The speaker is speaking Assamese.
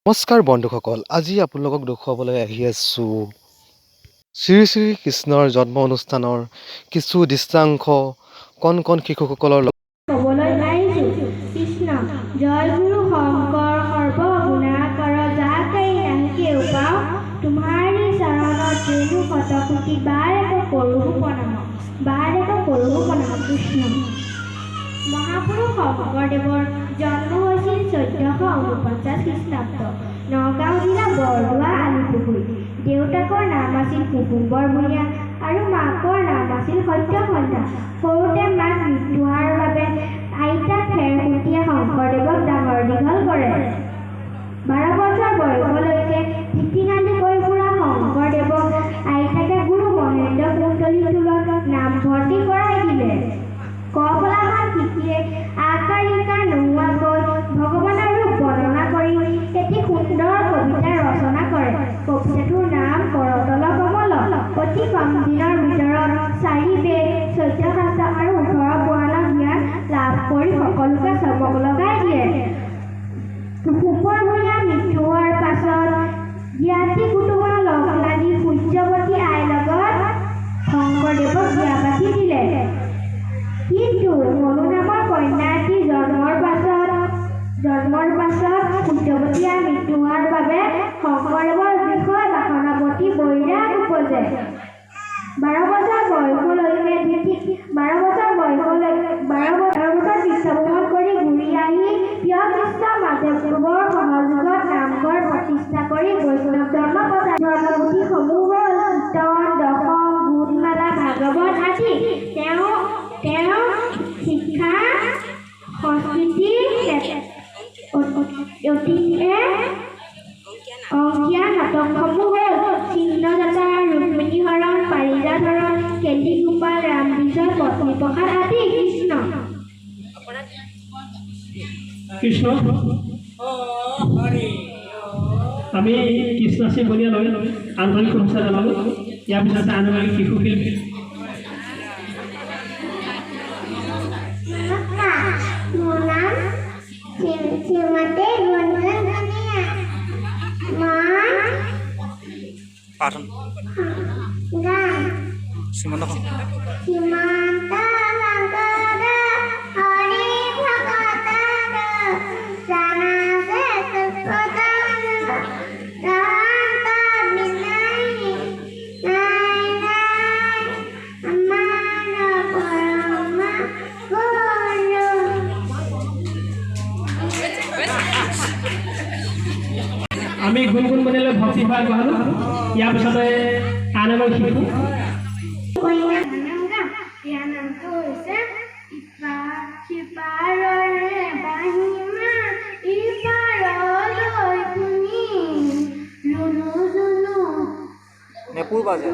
নমস্কাৰ বন্ধুসকল, আজি আপোনালোকক দেখুৱাবলৈ আহি আছো শ্ৰী শ্ৰী কৃষ্ণৰ জন্ম অনুষ্ঠানৰ কিছু দৃশ্যাংশ কণ কণ শিশুসকলৰ ক'বলৈ আহিছো। কৃষ্ণ জয় গুৰু শংকৰ সৰ্বগুণাকৰ যাকে নাহিকে উপাও তোমাৰি চৰণত যেনো শতকোটি বাৰ এক কৰোঁ প্ৰণাম কৃষ্ণ। মহাপুৰুষ শংকৰদেৱৰ জন্ম হৈছিল 1449 খ্ৰীষ্টাব্দ নগাঁও জিলা বৰদোৱা আলিপুখুৰী। দেউতাকৰ নাম আছিল কুসুম্বৰ ভূঞা আৰু মাকৰ নাম আছিল সত্যসন্ধ্যা। সৰুতে মাক মৃত্যু হোৱাৰ বাবে আইতাক খেৰসুতীয়ে শংকৰদেৱক ডাঙৰ দীঘল কৰে। 12 বছৰ বয়সলৈকে নীতি-গান্ধী কৰি ফুৰা শংকৰদেৱক আইতাকে গুৰু মহেন্দ্ৰ কুণ্ডলী টোলত নামভৰ্তি কৰাই দিলে। কফলাখন শিকিয়ে আকাৰ ইকাৰ নোহোৱাকৈ ভগৱানৰ ৰূপ বৰ্ণনা কৰি এটি সুন্দৰ কবিতা ৰচনা কৰে। কবিতাটোৰ নাম কৰতল কমল। অতি কম দিনৰ ভিতৰত 4 বেদ 14 শাস্ত্ৰ আৰু 18 পুৰাণৰ জ্ঞান লাভ কৰি সকলোকে চমক লগাই দিয়ে। কুসুম্বৰ ভূঞা মৃত্যু হোৱাৰ পাছত জ্ঞাতি কুটুমৰ লগ লাগি সূৰ্যৱতী আইৰ লগত শংকৰদেৱক বিয়া পাতি দিলে। কিন্তু মনু নামৰ কন্যাটি জন্মৰ পাছত সূৰ্যৱতী আইৰ মৃত্যু হোৱাৰ বাবে শংকৰদেৱৰ বিষয় বাসনাৱতী বৈৰাগ উপজে। 12 বছৰ বয়সলৈকে তীৰ্থভ্ৰমণ কৰি ঘূৰি আহি প্ৰিয় কৃষ্ণ মাধৱদেৱৰ সহযোগত নামঘৰ প্ৰতিষ্ঠা কৰি বৈষ্ণৱ ধৰ্ম ধৰ্মপুথিসমূহ হ'ল কীৰ্তন, দশম, গুণমালা, ভাগৱত আদি। তেওঁ শিক্ষা সংস্কৃতি অংকীয়া নাটকসমূহ হ'ল চিহ্নযাত্ৰা, ৰুক্মিণী হৰণ, পাৰিজাত হৰণ, কেলি গোপাল, ৰাম বিজয়, পত্নীপ্ৰসাদ আদি। কৃষ্ণ আমি কৃষ্ণশ্ৰী বলিয়ালৈ আন্তৰিক শুভেচ্ছা জনালোঁ। ইয়াৰ পিছতে আনুষ্ঠানিক শিশু শিল্পী মোৰ নাম শ্ৰীমতী গুঞ্জন ধুনীয়া। মই সীমান্ত হৰি ভকত আমি গুণগুণ বনিলৈ ভক্তিভাৱ গঢ়ালোঁ। ইয়াৰ পিছতে আন এজন শিশু নেপুৰ বাজে